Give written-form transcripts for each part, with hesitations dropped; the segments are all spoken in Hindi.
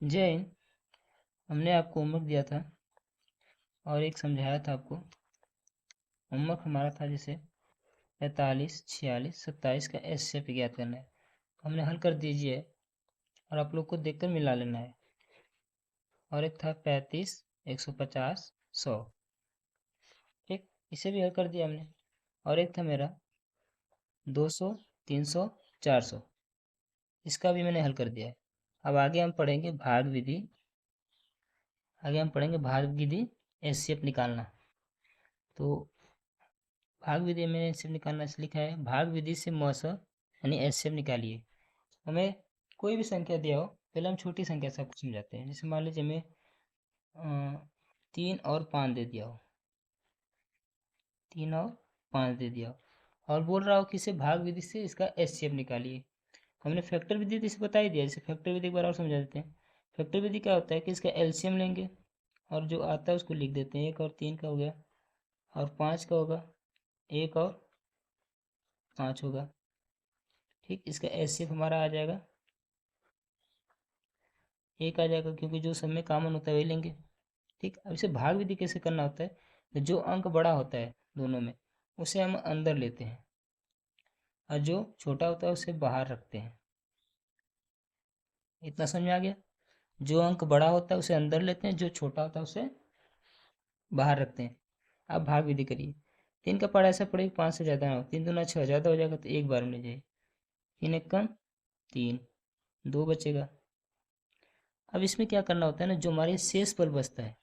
जय हिंद। हमने आपको होमवर्क दिया था और एक समझाया था आपको। होमवर्क हमारा था जैसे 45, 46, 27 का एससीएफ ज्ञात करना है। हमने हल कर दीजिए और आप लोग को देखकर मिला लेना है। और एक था 35, 150, 100। ठीक, इसे भी हल कर दिया हमने। और एक था मेरा 200, 300, 400। इसका भी मैंने हल कर दिया है। अब आगे हम पढ़ेंगे भाग विधि। एससीएफ निकालना। तो भाग विधि में एससीएफ निकालना से लिखा है, भाग विधि से मौसा यानी एससीएफ निकालिए। हमें कोई भी संख्या दिया हो, पहले हम छोटी संख्या से आपको समझाते हैं। जैसे मान लीजिए हमें 3 और 5 दे दिया हो, 3 और 5 दे दिया हो और बोल रहा हो कि इसे भाग विधि से इसका एचसीएफ निकालिए। हमने फैक्टर विधि तो इसे बता ही दिया। जैसे फैक्टर विधि एक बार और समझा देते हैं। फैक्टर विधि क्या होता है कि इसका एलसीएम लेंगे और जो आता है उसको लिख देते हैं। 1 और 3 का हो गया और 5 का होगा, 1 और 5 होगा। ठीक, इसका एचसीएफ हमारा आ जाएगा 1 आ जाएगा, क्योंकि जो सब में कॉमन होता है वही लेंगे। ठीक, अब इसे भाग विधि कैसे करना होता है, तो जो अंक बड़ा होता है दोनों में उसे हम अंदर लेते हैं और जो छोटा होता है उसे बाहर रखते हैं। इतना समझ में आ गया? जो अंक बड़ा होता है उसे अंदर लेते हैं, जो छोटा होता है उसे बाहर रखते हैं। अब भाग विधि करिए। 3 का पढ़ा ऐसा पड़ेगा 5 से ज़्यादा ना हो। 3 दूना 6, ज़्यादा हो जाएगा तो एक बार में ले जाइए। 3 एक कम 3, 2 बचेगा। अब इसमें क्या करना होता है ना, जो हमारे शेष फल बचता है,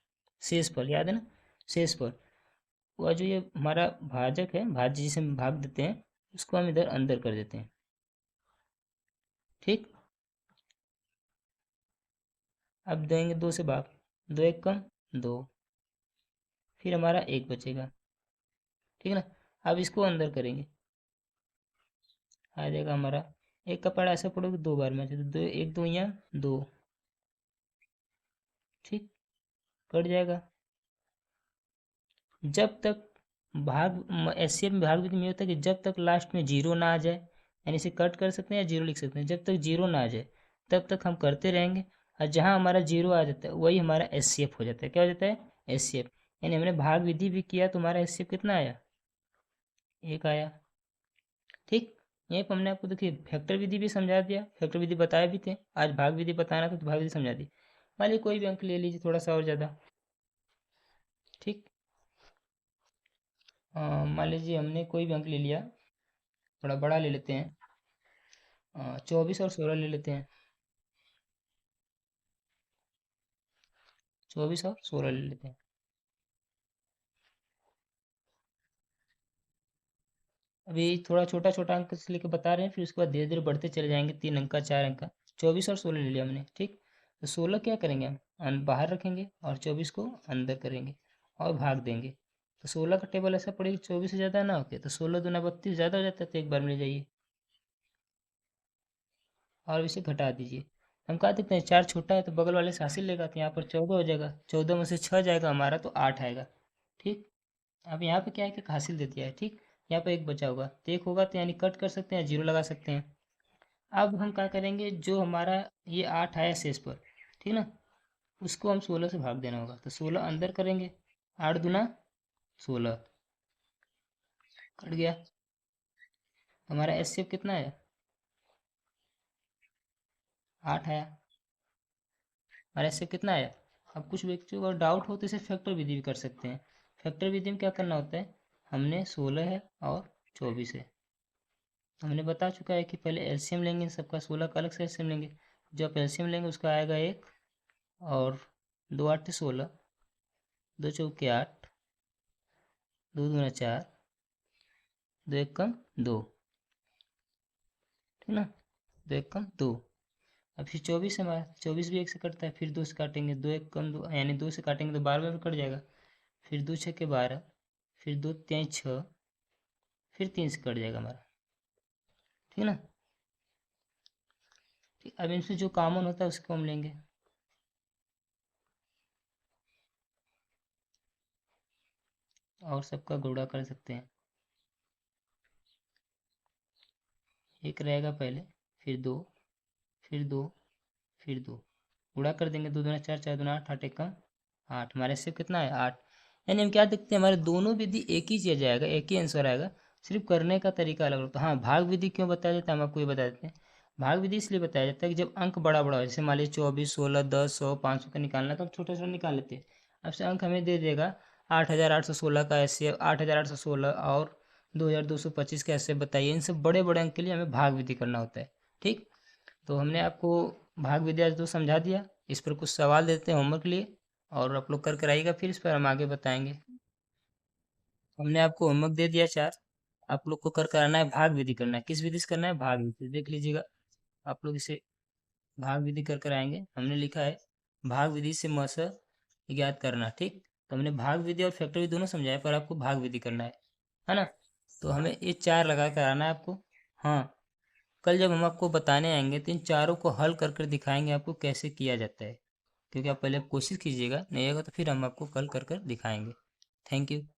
शेष फल याद है ना, शेष फल, वह जो ये हमारा भाजक है, भाज्य जिसे हम भाग देते हैं, उसको हम इधर अंदर कर देते हैं। ठीक, अब देंगे 2 से भाग, 2 एक कम 2, फिर हमारा 1 बचेगा। ठीक है ना, अब इसको अंदर करेंगे, आ जाएगा हमारा 1 का पढ़ा ऐसा पढ़ोगे 2 बार में तो 2 1 2 यहाँ 2। ठीक, कट जाएगा। जब तक भाग एचसीएफ में भाग विधि में होता है कि जब तक लास्ट में जीरो ना आ जाए, यानी इसे कट कर सकते हैं या जीरो लिख सकते हैं। जब तक जीरो ना आ जाए तब तक हम करते रहेंगे और जहाँ हमारा जीरो आ जाता है वही हमारा एचसीएफ हो जाता है। क्या हो जाता है? एचसीएफ। यानी हमने भाग विधि भी किया तो हमारा एचसीएफ कितना आया? 1 आया। ठीक, यहीं पर हमने आपको देखिए फैक्टर विधि भी समझा दिया, फैक्टर विधि बताए भी थे। आज भाग विधि बताना था तो भाग विधि समझा दी। मान लीजिए कोई भी अंक ले लीजिए थोड़ा सा और ज़्यादा। ठीक, मान लीजिए हमने कोई भी अंक ले लिया, थोड़ा बड़ा ले लेते हैं। 24 और 16 ले लेते हैं। 24 और 16 ले लेते हैं। अभी थोड़ा छोटा छोटा अंक से लेके बता रहे हैं, फिर उसके बाद धीरे धीरे बढ़ते चले जाएंगे। 3 अंक का, 4 अंक का। 24 और 16 ले लिया हमने। ठीक, तो 16 क्या करेंगे हम बाहर रखेंगे और 24 को अंदर करेंगे और भाग देंगे। तो 16 का टेबल ऐसा पड़ेगा 24 से ज़्यादा ना होके, तो 16 दूना 32, ज़्यादा हो जाता है तो एक बार में ले जाइए और इसे घटा दीजिए। हम कहा देते हैं 4 छोटा है तो बगल वाले से हासिल लेगा, तो यहाँ पर 14 हो जाएगा। 14 में से 6 जाएगा हमारा तो 8 आएगा। ठीक, अब यहाँ पे क्या है कि हासिल दे दिया है। ठीक, यहाँ पे एक बचा होगा तो एक होगा, तो यानी कट कर सकते हैं, जीरो लगा सकते हैं। अब हम क्या करेंगे, जो हमारा ये 8 आया शेष पर, ठीक ना, उसको हम 16 से भाग देना होगा। तो 16 अंदर करेंगे, 8 दूना 16, कट गया। हमारा एस कितना है? 8 आया। हमारा एस कितना आया? अब कुछ व्यक्तियों को डाउट हो तो इसे फैक्टर विधि भी कर सकते हैं। फैक्टर विधि में क्या करना होता है, हमने 16 है और 24 है, हमने बता चुका है कि पहले एलसीएम लेंगे सबका, 16 का अलग से एलसीएम लेंगे। जब एलसीएम लेंगे उसका आएगा 1 और 2 8 16, 2 चौके 8, 2 दूना 4, 2 एक कम 2। ठीक ना, 2 एक कम 2। अब फिर 24 है हमारा, 24 भी 1 से कटता है, फिर 2 से काटेंगे, 2 एक कम 2, यानी 2 से काटेंगे तो 12 में कट जाएगा। फिर 2 छक्के 12, फिर 2 3 6, फिर 3 से कट जाएगा हमारा। ठीक ना, ठीक, अब इनसे जो कॉमन होता है उसको हम लेंगे और सबका गुणा कर सकते हैं। एक रहेगा पहले, फिर 2, फिर 2, फिर 2, गुणा कर देंगे, 2 दूना 4, 4 दूना 8, 8 एकम 8, हमारे से कितना है 8। यानी हम क्या देखते हैं, हमारे दोनों विधि एक ही चीज आएगा, एक ही आंसर आएगा, सिर्फ करने का तरीका अलग होता है। हाँ, भाग विधि क्यों बताया जाता है हम आपको ये बता देते हैं। भाग विधि इसलिए बताया जाता है कि जब अंक बड़ा बड़ा हो, जैसे मान लीजिए 24, 16, 10, 100, 500 का निकालना है तो हम छोटा छोटा निकाल लेते हैं। अब से अंक हमें दे देगा 8816 का ऐसे, 8816 और 2225 का ऐसे, बताइए इन सब बड़े बड़े अंक के लिए हमें भाग विधि करना होता है। ठीक, तो हमने आपको भाग विधि आज तो समझा दिया। इस पर कुछ सवाल देते हैं होमवर्क के लिए, और आप लोग कर कर आइएगा, फिर इस पर हम आगे बताएंगे। हमने आपको होमवर्क दे दिया 4, आप लोग को कर कराना है, भाग विधि करना है। किस विधि से करना है, भाग विधि से। देख लीजिएगा, आप लोग इसे भाग विधि कर कर आएंगे। हमने लिखा है भाग विधि से म स ज्ञात करना। ठीक, तो हमने भाग विधि और फैक्टर विधि दोनों समझाया, पर आपको भाग विधि करना है ना। तो हमें ये 4 लगा कर आना है आपको। हाँ, कल जब हम आपको बताने आएंगे तो इन चारों को हल कर कर दिखाएंगे आपको कैसे किया जाता है, क्योंकि आप पहले कोशिश कीजिएगा, नहीं आएगा तो फिर हम आपको कल कर कर दिखाएंगे। Thank you.